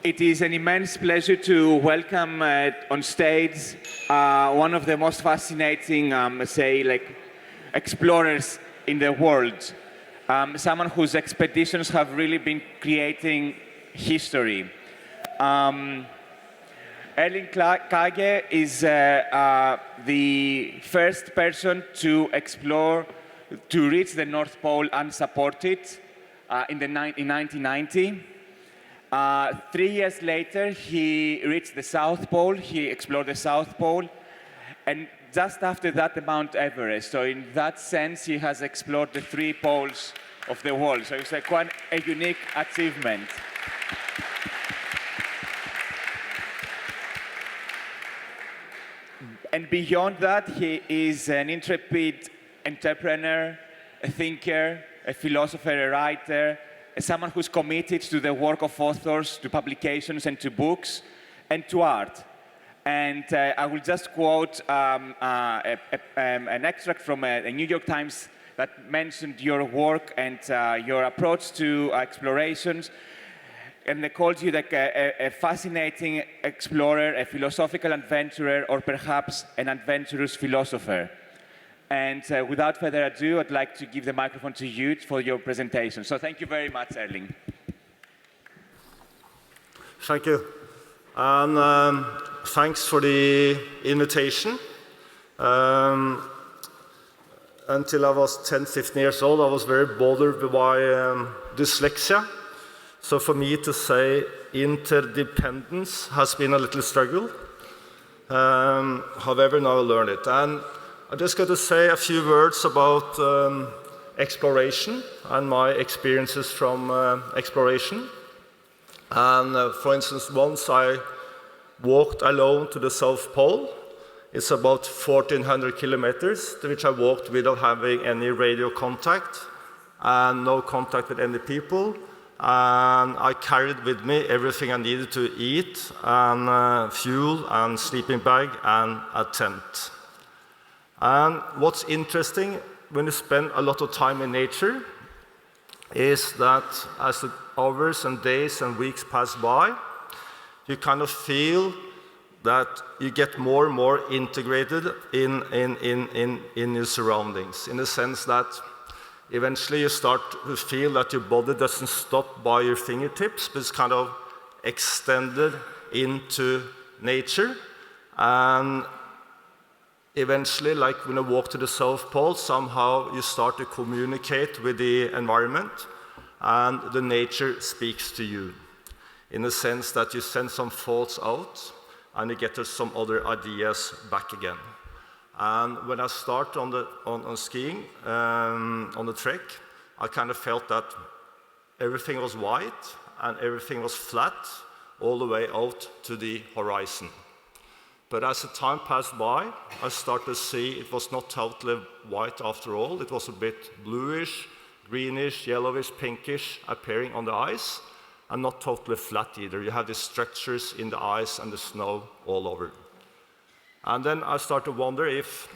It is an immense pleasure to welcome on stage one of the most fascinating, explorers in the world. Someone whose expeditions have really been creating history. Erling Kagge is the first person to reach the North Pole unsupported in 1990. 3 years later, he reached the South Pole. He explored the South Pole. And just after that, the Mount Everest. So in that sense, he has explored the 3 poles of the world. So it's quite a unique achievement. And beyond that, he is an intrepid entrepreneur, a thinker, a philosopher, a writer, someone who's committed to the work of authors, to publications and to books, and to art. And I will just quote an extract from a New York Times that mentioned your work and your approach to explorations. And they called you like a fascinating explorer, a philosophical adventurer, or perhaps an adventurous philosopher. And without further ado, I'd like to give the microphone to you for your presentation. So thank you very much, Erling. Thank you. And thanks for the invitation. Until I was 10, 15 years old, I was very bothered by dyslexia. So for me to say interdependence has been a little struggle. However, now I learned it. And I'm just going to say a few words about exploration and my experiences from exploration. And for instance, once I walked alone to the South Pole. It's about 1,400 kilometers, which I walked without having any radio contact and no contact with any people. And I carried with me everything I needed to eat, and fuel, and sleeping bag, and a tent. And what's interesting when you spend a lot of time in nature is that as the hours and days and weeks pass by, you kind of feel that you get more and more integrated in your surroundings, in the sense that eventually you start to feel that your body doesn't stop by your fingertips, but it's kind of extended into nature. And eventually, like when you walk to the South Pole, somehow you start to communicate with the environment, and the nature speaks to you, in the sense that you send some thoughts out, and you get some other ideas back again. And when I started on skiing, on the trek, I kind of felt that everything was white, and everything was flat, all the way out to the horizon. But as the time passed by, I started to see it was not totally white after all. It was a bit bluish, greenish, yellowish, pinkish appearing on the ice, and not totally flat either. You have these structures in the ice and the snow all over. And then I started to wonder if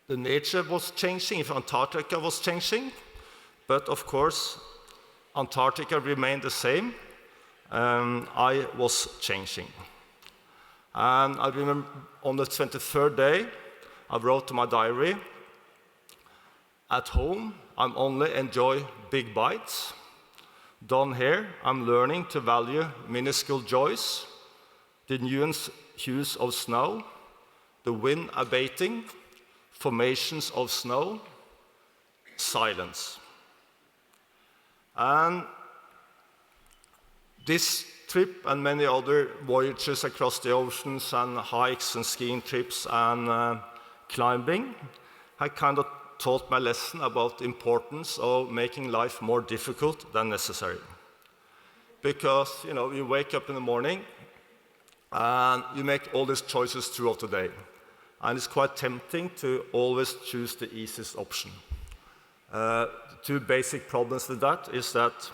the nature was changing, if Antarctica was changing. But of course, Antarctica remained the same. I was changing. And I remember on the 23rd day, I wrote to my diary, at home, I'm only enjoy big bites. Down here, I'm learning to value minuscule joys, the nuanced hues of snow, the wind abating, formations of snow, silence. And this trip and many other voyages across the oceans and hikes and skiing trips and climbing, I kind of taught my lesson about the importance of making life more difficult than necessary. Because, you wake up in the morning and you make all these choices throughout the day. And it's quite tempting to always choose the easiest option. Two basic problems with that is that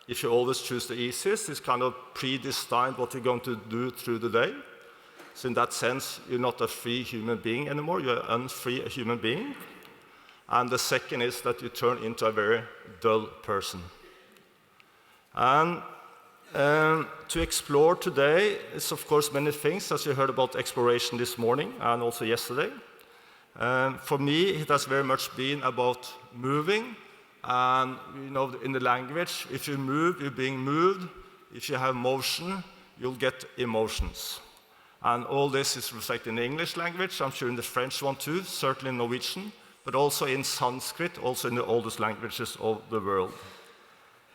if you always choose the easiest, it's kind of predestined what you're going to do through the day. So in that sense, you're not a free human being anymore, you're an unfree human being. And the second is that you turn into a very dull person. And To explore today is, of course, many things, as you heard about exploration this morning and also yesterday. For me, it has very much been about moving, and in the language, if you move, you're being moved. If you have motion, you'll get emotions. And all this is reflected in the English language, I'm sure in the French one too, certainly in Norwegian, but also in Sanskrit, also in the oldest languages of the world.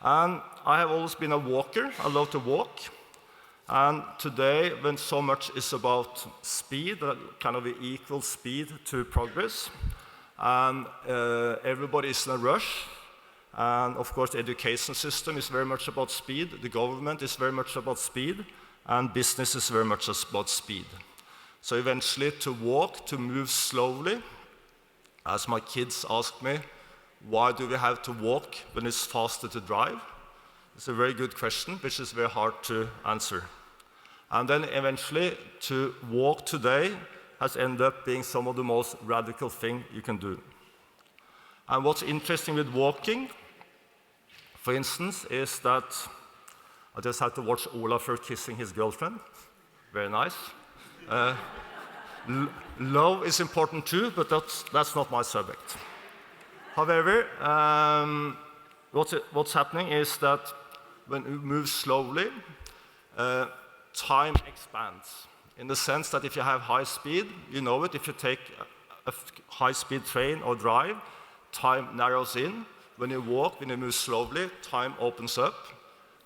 And I have always been a walker. I love to walk. And today, when so much is about speed, kind of equal speed to progress, and everybody is in a rush, and of course the education system is very much about speed, the government is very much about speed, and business is very much about speed. So eventually to walk, to move slowly, as my kids ask me, why do we have to walk when it's faster to drive? It's a very good question, which is very hard to answer. And then eventually to walk today has ended up being some of the most radical thing you can do. And what's interesting with walking, for instance, is that I just had to watch Olafur kissing his girlfriend. Very nice. Love is important too, but that's not my subject. However, what's happening is that when you move slowly, time expands. In the sense that if you have high speed, you know it, if you take a high-speed train or drive, time narrows in. When you walk, when you move slowly, time opens up,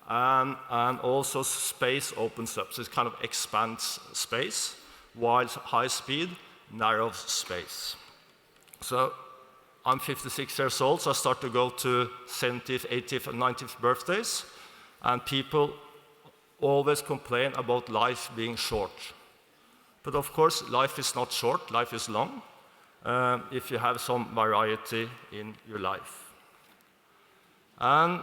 and also space opens up. So it kind of expands space, while high speed narrows space. So I'm 56 years old, so I start to go to 70th, 80th, and 90th birthdays, and people always complain about life being short. But of course, life is not short, life is long, if you have some variety in your life. And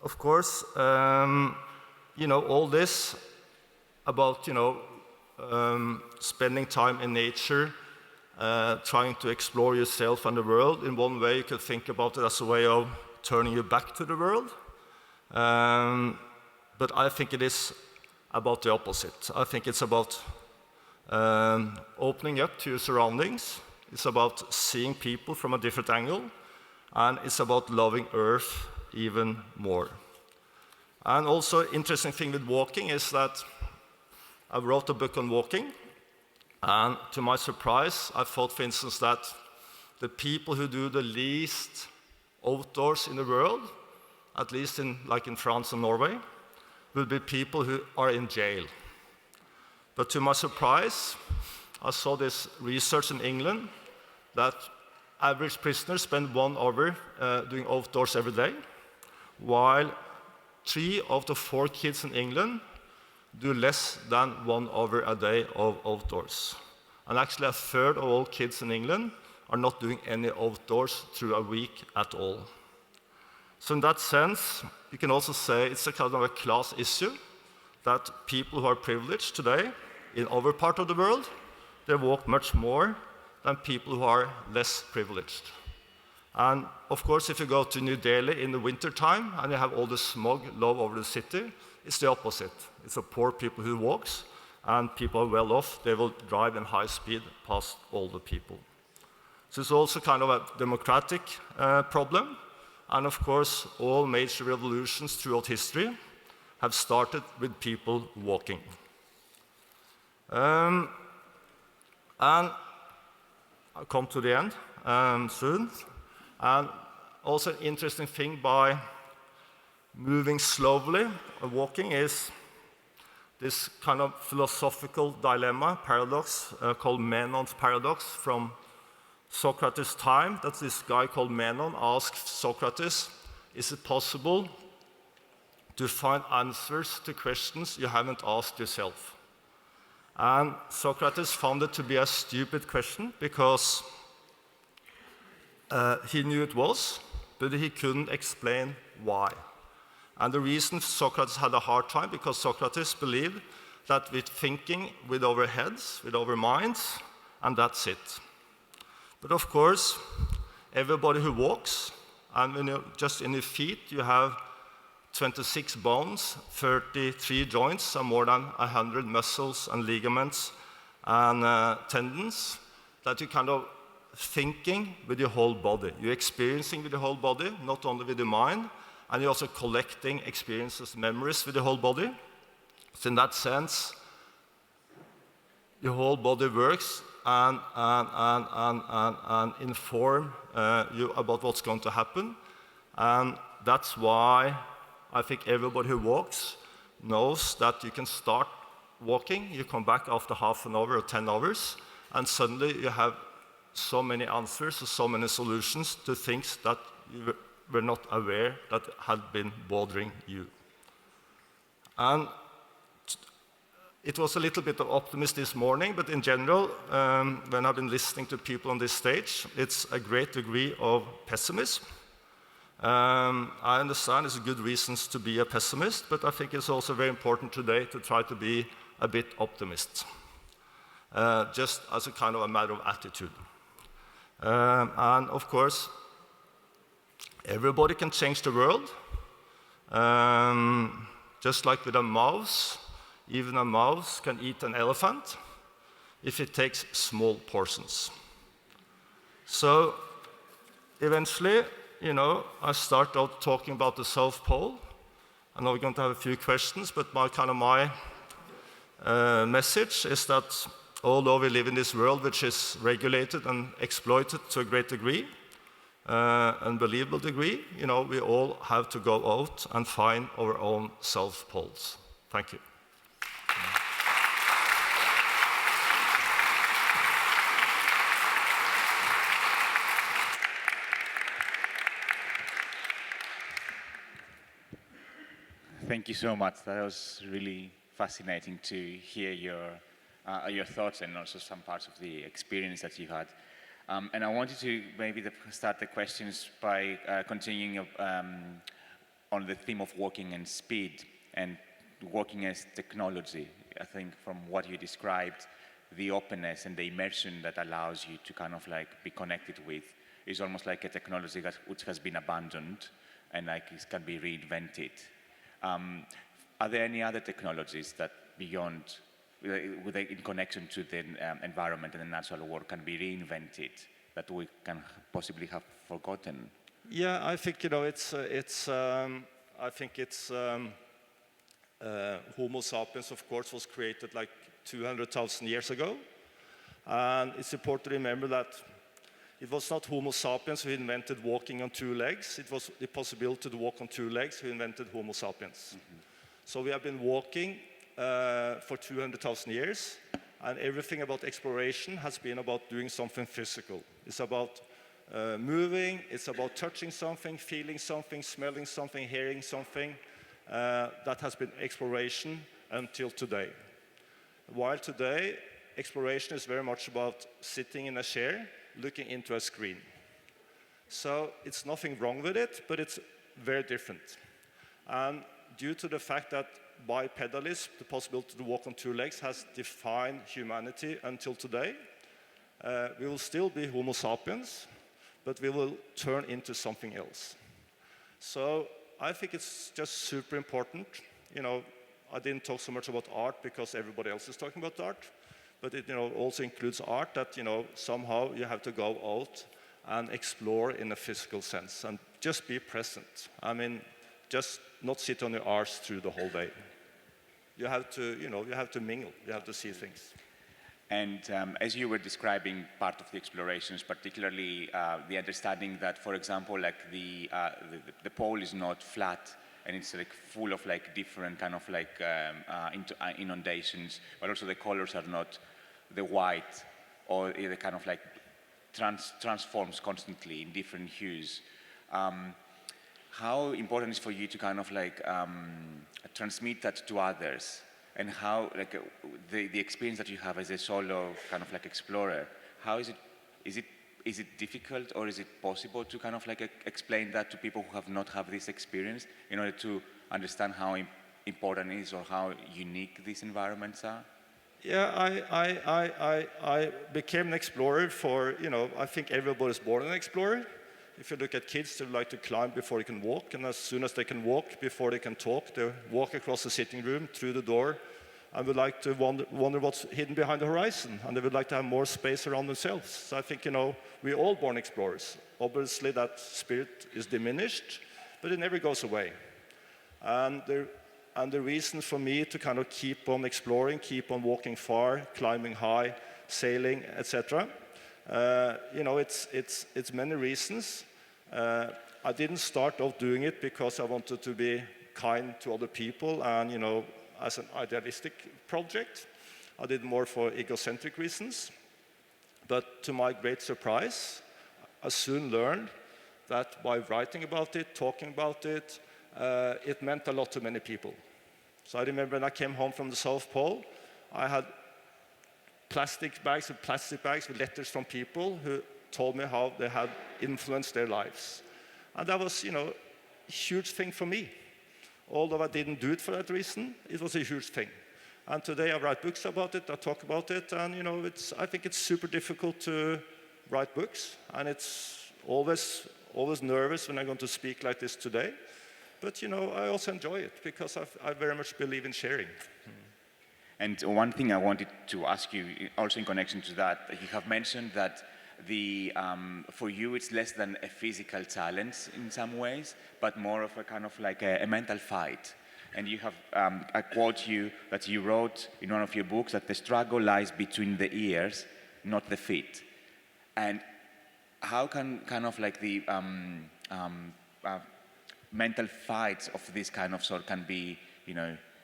of course, all this about, spending time in nature, trying to explore yourself and the world. In one way, you could think about it as a way of turning you back to the world. But I think it is about the opposite. I think it's about opening up to your surroundings. It's about seeing people from a different angle. And it's about loving Earth even more. And also, interesting thing with walking is that I wrote a book on walking. And to my surprise, I thought, for instance, that the people who do the least outdoors in the world, at least like in France and Norway, will be people who are in jail. But to my surprise, I saw this research in England that average prisoners spend 1 hour doing outdoors every day, while 3 out of 4 kids in England do less than 1 hour a day of outdoors. And actually, a third of all kids in England are not doing any outdoors through a week at all. So in that sense, you can also say it's a kind of a class issue, that people who are privileged today in our part of the world, they walk much more than people who are less privileged. And of course, if you go to New Delhi in the wintertime and you have all the smog low over the city, it's the opposite. It's the poor people who walks, and people are well off, they will drive in high speed past all the people. So it's also kind of a democratic problem. And of course, all major revolutions throughout history have started with people walking. And I'll come to the end soon. And also an interesting thing by moving slowly or walking is this kind of philosophical dilemma, paradox, called Menon's paradox from Socrates' time. That this guy called Menon asked Socrates, is it possible to find answers to questions you haven't asked yourself? And Socrates found it to be a stupid question because he knew it was, but he couldn't explain why. And the reason Socrates had a hard time, because Socrates believed that we're thinking with our heads, with our minds, and that's it. But of course, everybody who walks, and when you just in your feet, you have 26 bones, 33 joints, and more than 100 muscles and ligaments and tendons, that you kind of thinking with your whole body. You're experiencing with your whole body, not only with your mind, and you're also collecting experiences, memories with your whole body. So in that sense, your whole body works and inform you about what's going to happen. And that's why I think everybody who walks knows that you can start walking, you come back after half an hour or 10 hours, and suddenly you have so many answers or so many solutions to things that you were not aware that had been bothering you. And it was a little bit of optimism this morning, but in general, when I've been listening to people on this stage, it's a great degree of pessimism. I understand there's good reasons to be a pessimist, but I think it's also very important today to try to be a bit optimist, just as a kind of a matter of attitude. And of course, everybody can change the world, just like with a mouse. Even a mouse can eat an elephant if it takes small portions. So eventually, I start out talking about the South Pole. I know we're going to have a few questions, but my message is that although we live in this world which is regulated and exploited to a great degree, unbelievable degree, we all have to go out and find our own South Poles. Thank you. Thank you so much. That was really fascinating to hear your thoughts and also some parts of the experience that you had. And I wanted to maybe start the questions by continuing on the theme of walking and speed and walking as technology. I think from what you described, the openness and the immersion that allows you to kind of like be connected with is almost like a technology which has been abandoned and like it can be reinvented. Are there any other technologies that beyond, in connection to the environment and the natural world, can be reinvented that we can possibly have forgotten? Yeah, I think Homo sapiens, of course, was created like 200,000 years ago, and it's important to remember that it was not Homo sapiens who invented walking on two legs. It was the possibility to walk on two legs who invented Homo sapiens. Mm-hmm. So we have been walking for 200,000 years, and everything about exploration has been about doing something physical. It's about moving, it's about touching something, feeling something, smelling something, hearing something. That has been exploration until today. While today, exploration is very much about sitting in a chair, looking into a screen. So it's nothing wrong with it, but it's very different. And due to the fact that bipedalism, the possibility to walk on two legs, has defined humanity until today, we will still be Homo sapiens, but we will turn into something else. So I think it's just super important. I didn't talk so much about art because everybody else is talking about art, but it also includes art that somehow you have to go out and explore in a physical sense and just be present. I mean, just not sit on your arse through the whole day. You have to, you have to mingle. You have to see things. And as you were describing part of the explorations, particularly the understanding that, for example, like the pole is not flat and it's like full of like different kind of like inundations, but also the colors are not the white or the kind of like transforms constantly in different hues. How important is for you to kind of like transmit that to others? And how, like, the experience that you have as a solo kind of like explorer, how is it difficult or is it possible to kind of like explain that to people who have not had this experience in order to understand how important it is or how unique these environments are? Yeah, I became an explorer for, I think everybody's born an explorer. If you look at kids, they like to climb before they can walk, and as soon as they can walk, before they can talk, they walk across the sitting room, through the door, and would like to wonder what's hidden behind the horizon, and they would like to have more space around themselves. So I think, we're all born explorers. Obviously, that spirit is diminished, but it never goes away. And the reason for me to kind of keep on exploring, keep on walking far, climbing high, sailing, etc., it's many reasons. I didn't start off doing it because I wanted to be kind to other people and, as an idealistic project. I did more for egocentric reasons. But to my great surprise, I soon learned that by writing about it, talking about it, it meant a lot to many people. So I remember when I came home from the South Pole, I had plastic bags with letters from people who told me how they had influenced their lives. And that was, a huge thing for me. Although I didn't do it for that reason, it was a huge thing. And today I write books about it, I talk about it, and I think it's super difficult to write books, and it's always nervous when I'm going to speak like this today. But I also enjoy it because I very much believe in sharing. And one thing I wanted to ask you, also in connection to that, you have mentioned that for you it's less than a physical challenge in some ways, but more of a kind of like a mental fight. And you have, I quote you, that you wrote in one of your books that the struggle lies between the ears, not the feet. And how can kind of like the mental fights of this kind of sort can be,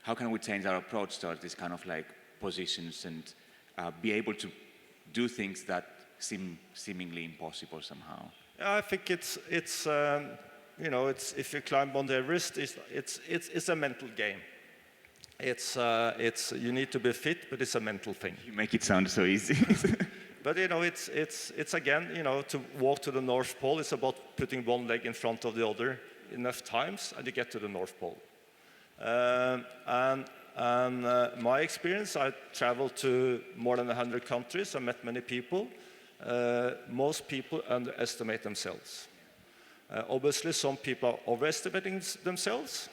how can we change our approach towards this kind of like positions and be able to do things that seem seemingly impossible somehow? I think it's if you climb Mount Everest, it's a mental game. You need to be fit, but it's a mental thing. You make it sound so easy. But it's again, to walk to the North Pole, it's about putting one leg in front of the other enough times, and you get to the North Pole. My experience, I traveled to more than 100 countries. I met many people. Most people underestimate themselves. Obviously, some people are overestimating themselves,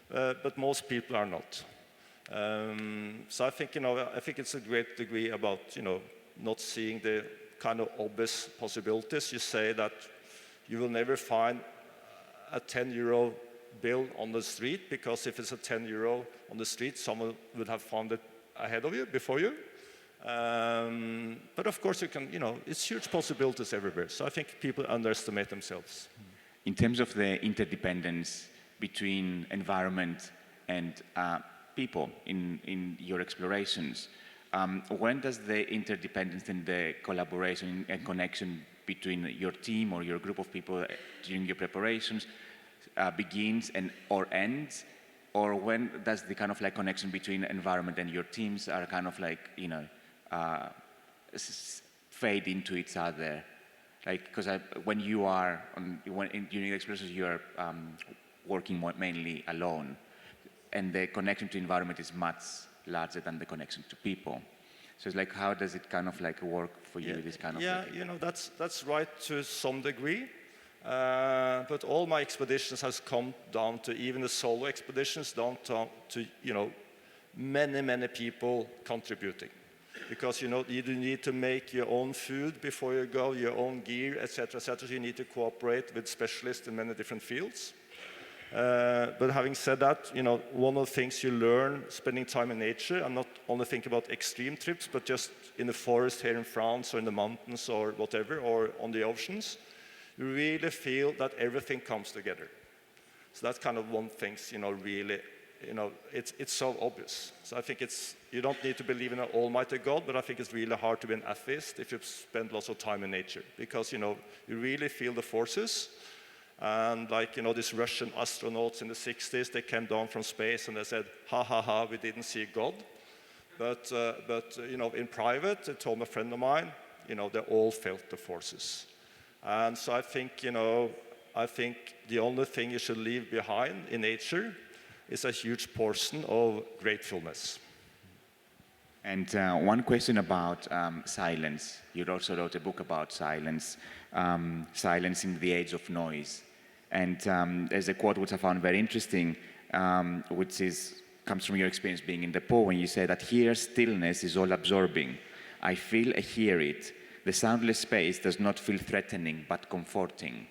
but most people are not. So I think, I think it's a great degree about, not seeing the kind of obvious possibilities. You say that you will never find a 10-euro bill on the street, because if it's a 10 euro on the street, someone would have found it ahead of you, before you. But of course, you can, it's huge possibilities everywhere. So I think people underestimate themselves. In terms of the interdependence between environment and people in your explorations, when does the interdependence and the collaboration and connection between your team or your group of people during your preparations begins or ends? Or when does the kind of like connection between environment and your teams are kind of like, fade into each other? Like, because when you are during the explorations, you are working mainly alone, and the connection to environment is much larger than the connection to people. So it's like, how does it kind of like work for you? This kind of that's right to some degree. But all my expeditions has come down to, even the solo expeditions, down to many people contributing. Because you need to make your own food before you go, your own gear, etc., etc. So you need to cooperate with specialists in many different fields. But having said that, one of the things you learn spending time in nature, and not only think about extreme trips, but just in the forest here in France or in the mountains or whatever, or on the oceans, you really feel that everything comes together. So that's kind of one thing, really, it's so obvious. So I think you don't need to believe in an almighty God, but I think it's really hard to be an atheist if you spend lots of time in nature, because, you really feel the forces. And like, these Russian astronauts in the 60s, they came down from space and they said, ha, we didn't see God. But in private, they told a friend of mine, they all felt the forces. And so I think the only thing you should leave behind in nature is a huge portion of gratefulness. And one question about silence. You also wrote a book about silence, silence in the age of noise. And there's a quote which I found very interesting, which comes from your experience being in the Pole, when you say that here stillness is all absorbing. I feel, I hear it. The soundless space does not feel threatening, but comforting.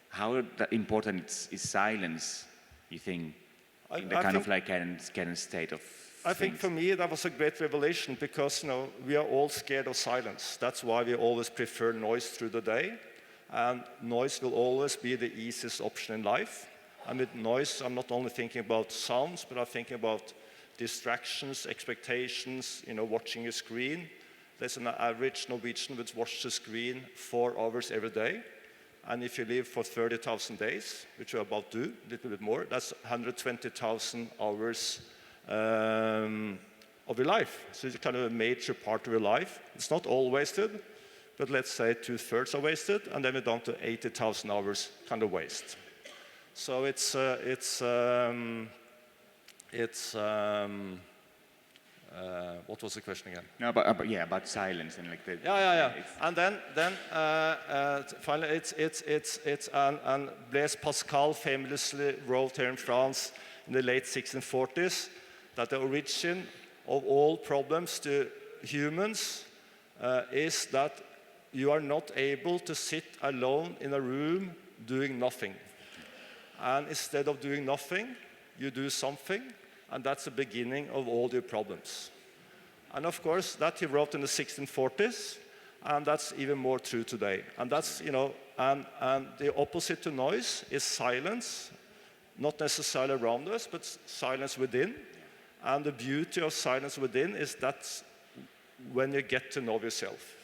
How important is silence, you think, in the kind of like current state of I think for me that was a great revelation, because we are all scared of silence. That's why we always prefer noise through the day. And noise will always be the easiest option in life. And with noise, I'm not only thinking about sounds, but I'm thinking about distractions, expectations, watching a screen. There's an average Norwegian which watches the screen 4 hours every day. And if you live for 30,000 days, which we're about to do, a little bit more, that's 120,000 hours of your life. So it's kind of a major part of your life. It's not all wasted, but let's say 2/3 are wasted, and then we're down to 80,000 hours kind of waste. So what was the question again? No, but yeah, about silence and like the. Yeah. And then finally, and Blaise Pascal famously wrote here in France in the late 1640s that the origin of all problems to humans is that you are not able to sit alone in a room doing nothing. And instead of doing nothing, you do something, and that's the beginning of all your problems. And of course, that he wrote in the 1640s, and that's even more true today. And that's, and the opposite to noise is silence, not necessarily around us, but silence within. And the beauty of silence within is that when you get to know yourself.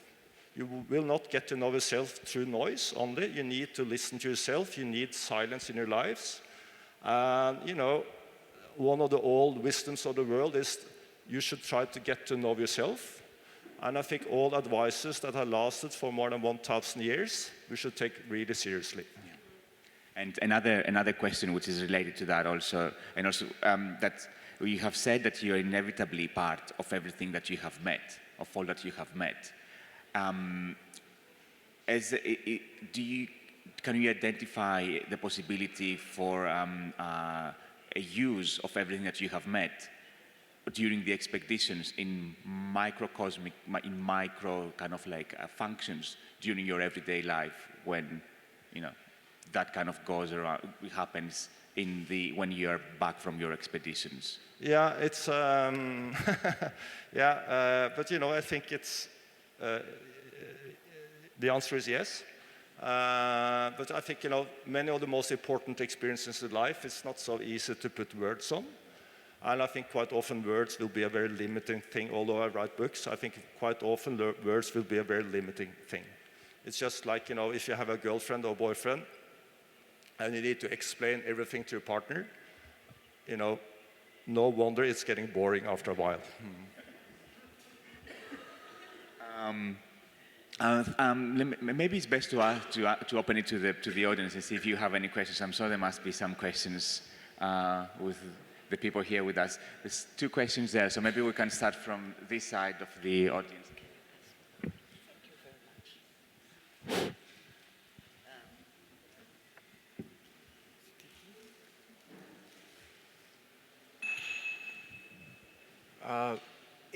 You will not get to know yourself through noise only. You need to listen to yourself. You need silence in your lives. And, one of the old wisdoms of the world is you should try to get to know yourself. And I think all advices that have lasted for more than 1,000 years, we should take really seriously. Yeah. And another question which is related to that also, and also that you have said that you are inevitably part of everything that you have met, of all that you have met. Can you identify the possibility for a use of everything that you have met during the expeditions in micro kind of like functions during your everyday life, when that kind of goes around, happens when you are back from your expeditions? Yeah, it's but I think it's. The answer is yes. But I think, many of the most important experiences in life, it's not so easy to put words on. And I think quite often words will be a very limiting thing. Although I write books, I think quite often words will be a very limiting thing. It's just like, if you have a girlfriend or boyfriend and you need to explain everything to your partner, no wonder it's getting boring after a while. Maybe it's best to open it to the audience and see if you have any questions. I'm sure there must be some questions with the people here with us. There's 2 questions there, so maybe we can start from this side of the audience.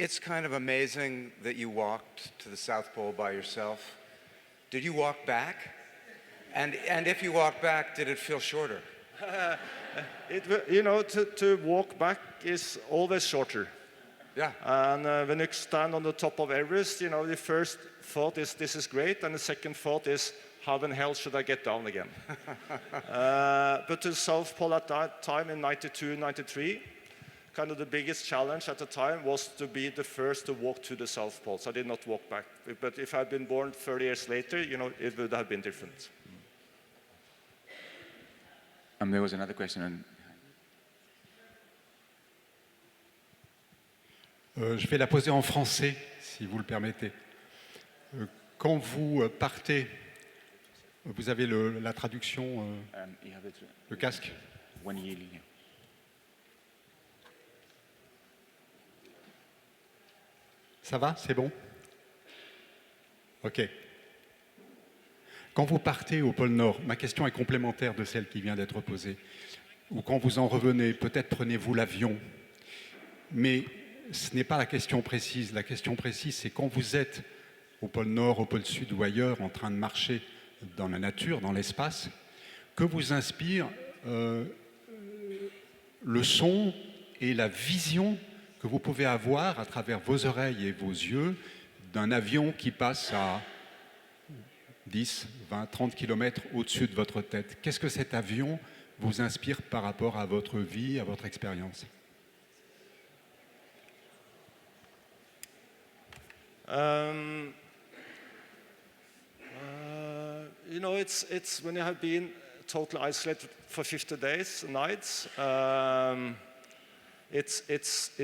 It's kind of amazing that you walked to the South Pole by yourself. Did you walk back? And if you walked back, did it feel shorter? To walk back is always shorter. Yeah. And when you stand on the top of Everest, the first thought is, this is great, and the second thought is, how in hell should I get down again? But to South Pole at that time in 92, 93, kind of the biggest challenge at the time was to be the first to walk to the South Pole. So I did not walk back. But if I'd been born 30 years later, it would have been different. There was another question. Je vais la poser en français, si vous le permettez. Quand vous partez, vous avez la traduction, le casque. Ça va? C'est bon? OK. Quand vous partez au pôle Nord, ma question est complémentaire de celle qui vient d'être posée, ou quand vous en revenez, peut-être prenez-vous l'avion, mais ce n'est pas la question précise. La question précise, c'est quand vous êtes au pôle Nord, au pôle Sud ou ailleurs, en train de marcher dans la nature, dans l'espace, que vous inspire le son et la vision que vous pouvez avoir à travers vos oreilles et vos yeux d'un avion qui passe à 10, 20, 30 km au-dessus de votre tête. Qu'est-ce que cet avion vous inspire par rapport à votre vie, à votre expérience? You know, it's when you have been totally isolated for 50 days, nights. It's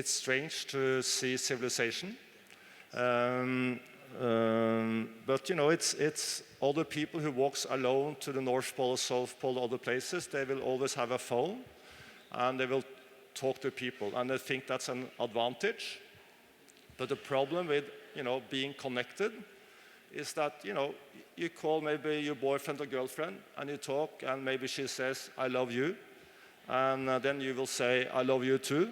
strange to see civilization. But you know, it's other people who walks alone to the North Pole, South Pole, other places. They will always have a phone, and they will talk to people, and they think that's an advantage. But the problem with being connected is that you call maybe your boyfriend or girlfriend, and you talk, and maybe she says, "I love you," and then you will say, "I love you too."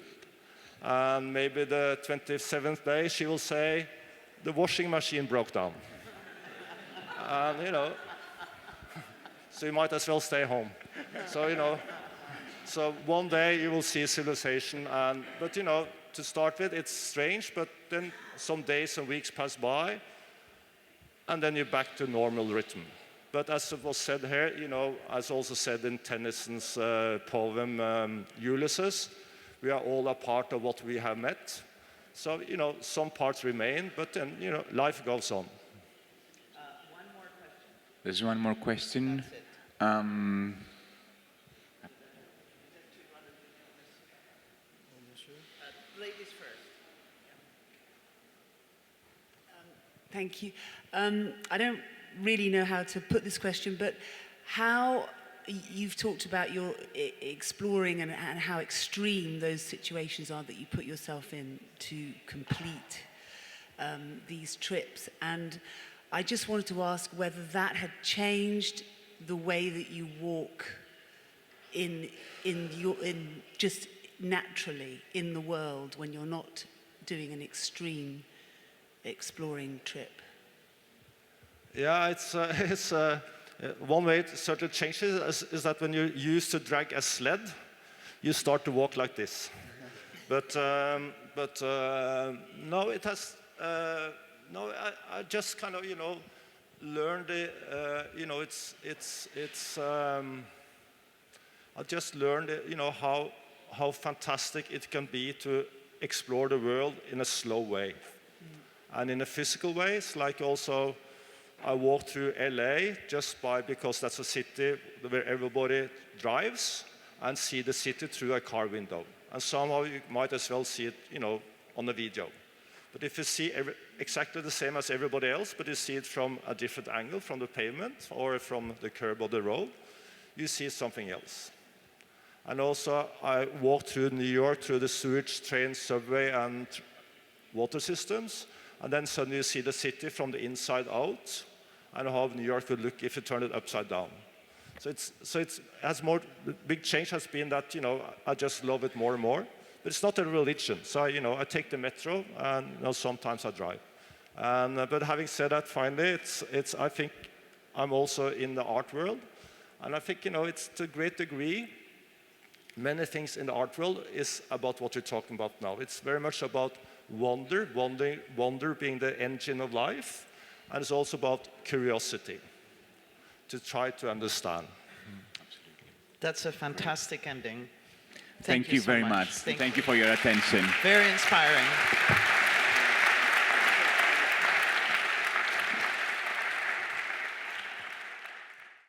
And maybe the 27th day, she will say, "The washing machine broke down." And so you might as well stay home. So so one day you will see civilization, but to start with, it's strange, but then some days and weeks pass by, and then you're back to normal rhythm. But as it was said here, as also said in Tennyson's poem Ulysses, we are all a part of what we have met. So, some parts remain, but then, life goes on. One more question. There's one more question. Ladies first. Thank you. I don't really know how to put this question, but how you've talked about your exploring and how extreme those situations are that you put yourself in to complete these trips. And I just wanted to ask whether that had changed the way that you walk in just naturally in the world when you're not doing an extreme exploring trip. Yeah, it's one way to sort of change it is that when you used to drag a sled, you start to walk like this. But no, it has. No, I just kind of learned it. I just learned how fantastic it can be to explore the world in a slow way, and in a physical way. It's like also. I walked through LA because that's a city where everybody drives and see the city through a car window. And somehow you might as well see it, on a video. But if you see exactly the same as everybody else, but you see it from a different angle, from the pavement or from the curb of the road, you see something else. And also I walked through New York, through the sewage, train, subway, and water systems. And then suddenly you see the city from the inside out, and how New York would look if you turn it upside down. So it has more. The big change has been that I just love it more and more. But it's not a religion. So I take the metro, and sometimes I drive. And but having said that, finally, it's I think I'm also in the art world, and I think it's to a great degree. Many things in the art world is about what you're talking about now. It's very much about wonder being the engine of life, and it's also about curiosity, to try to understand. That's a fantastic ending. Thank you so very much. Thank you for your attention. Very inspiring.